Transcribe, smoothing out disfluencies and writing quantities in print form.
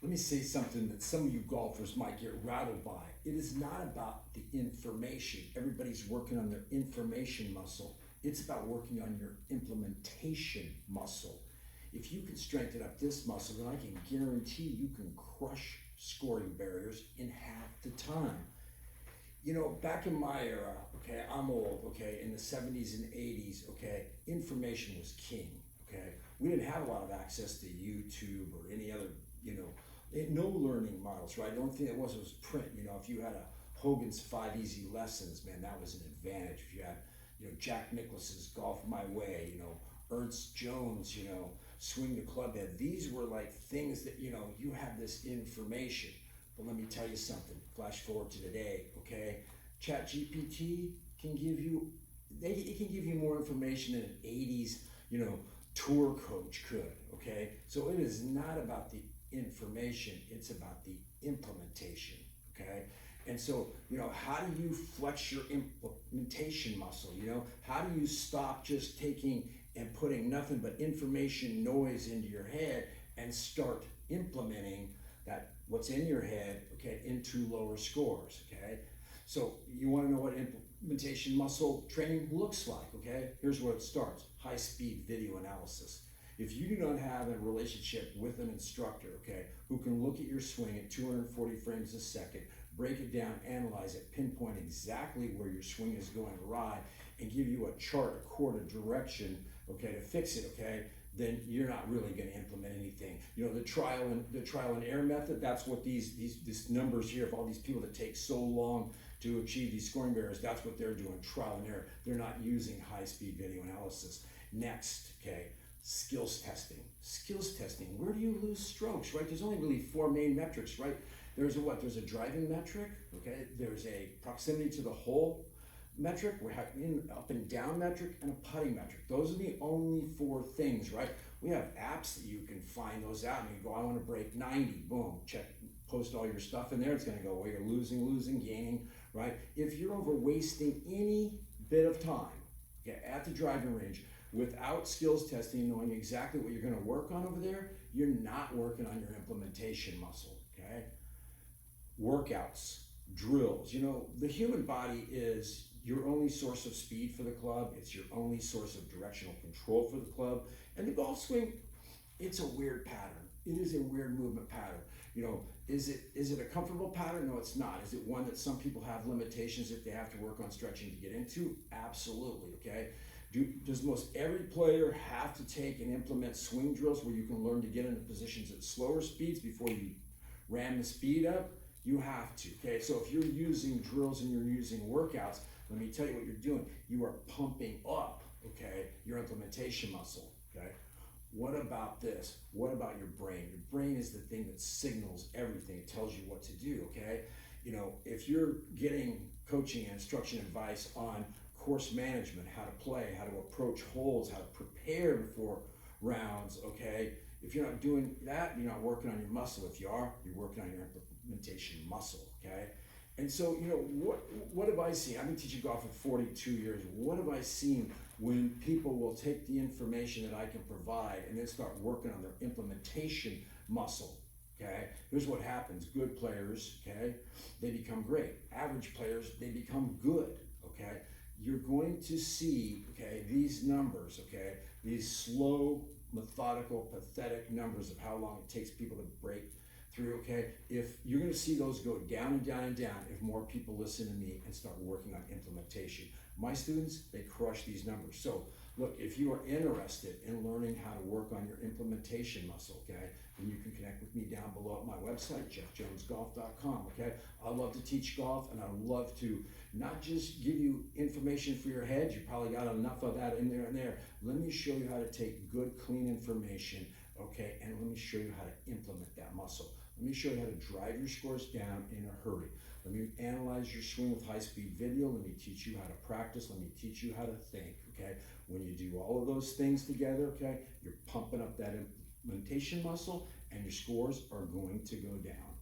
let me say something that some of you golfers might get rattled by. It is not about the information. Everybody's working on their information muscle. It's about working on your implementation muscle. If you can strengthen up this muscle, then I can guarantee you can crush scoring barriers in half the time. You know, back in my era, okay, I'm old, okay, in the 70s and 80s, okay, information was king, okay? We didn't have a lot of access to YouTube or any other, you know, no learning models, right? The only thing that was print. You know, if you had a Hogan's 5 Easy Lessons, man, that was an advantage. If you had, you know, Jack Nicklaus's Golf My Way, you know, Ernst Jones, you know, Swing the Club Head. These were like things that, you know, you have this information. But let me tell you something, flash forward to today, okay? ChatGPT can give you, it can give you more information than an 80s, you know, tour coach could, okay? So it is not about the information, it's about the implementation, okay? And so, you know, how do you flex your implementation muscle, you know? How do you stop just taking and putting nothing but information noise into your head and start implementing that what's in your head, okay, into lower scores, okay? So you want to know what implementation muscle training looks like, okay? Here's where it starts: high-speed video analysis. If you do not have a relationship with an instructor, okay, who can look at your swing at 240 frames a second, break it down, analyze it, pinpoint exactly where your swing is going awry, and give you a chart, a chord, a direction, okay, to fix it, okay, then you're not really going to implement anything. You know, the trial and error method, that's what these numbers here of all these people that take so long to achieve these scoring barriers, that's what they're doing, trial and error. They're not using high-speed video analysis. Next, okay, skills testing. Skills testing, where do you lose strokes, right? There's only really 4 main metrics, right? There's a what? There's a driving metric, okay? There's a proximity to the hole metric, we have an up and down metric, and a putting metric. Those are the only 4 things, right? We have apps that you can find those out, and you go, I want to break 90, boom, check, post all your stuff in there. It's going to go, well, you're losing, gaining, right? If you're over wasting any bit of time, okay, at the driving range without skills testing, knowing exactly what you're going to work on over there, you're not working on your implementation muscle, okay? Workouts, drills. You know, the human body is your only source of speed for the club. It's your only source of directional control for the club. And the golf swing, it's a weird pattern. It is a weird movement pattern. You know, is it a comfortable pattern? No, it's not. Is it one that some people have limitations if they have to work on stretching to get into? Absolutely, okay? Does most every player have to take and implement swing drills where you can learn to get into positions at slower speeds before you ram the speed up? You have to, okay? So if you're using drills and you're using workouts, let me tell you what you're doing. You are pumping up, okay, your implementation muscle, okay? What about this? What about your brain? Your brain is the thing that signals everything. It tells you what to do, okay? You know, if you're getting coaching and instruction advice on course management, how to play, how to approach holes, how to prepare before rounds, okay? If you're not doing that, you're not working on your muscle. If you are, you're working on your implementation muscle, okay? And so, you know, what have I seen? I've been teaching golf for 42 years. What have I seen when people will take the information that I can provide and then start working on their implementation muscle, okay? Here's what happens. Good players, okay, they become great. Average players, they become good, okay? You're going to see, okay, these numbers, okay, these slow, methodical, pathetic numbers of how long it takes people to break through, okay? If you're going to see those go down and down and down if more people listen to me and start working on implementation. My students, they crush these numbers. So look, if you are interested in learning how to work on your implementation muscle, okay, then you can connect with me down below at my website, jeffjonesgolf.com, okay? I love to teach golf, and I love to not just give you information for your head. You probably got enough of that in there and there. Let me show you how to take good, clean information, okay, and let me show you how to implement that muscle. Let me show you how to drive your scores down in a hurry. Let me analyze your swing with high-speed video. Let me teach you how to practice. Let me teach you how to think, okay? When you do all of those things together, okay, you're pumping up that implementation muscle, and your scores are going to go down.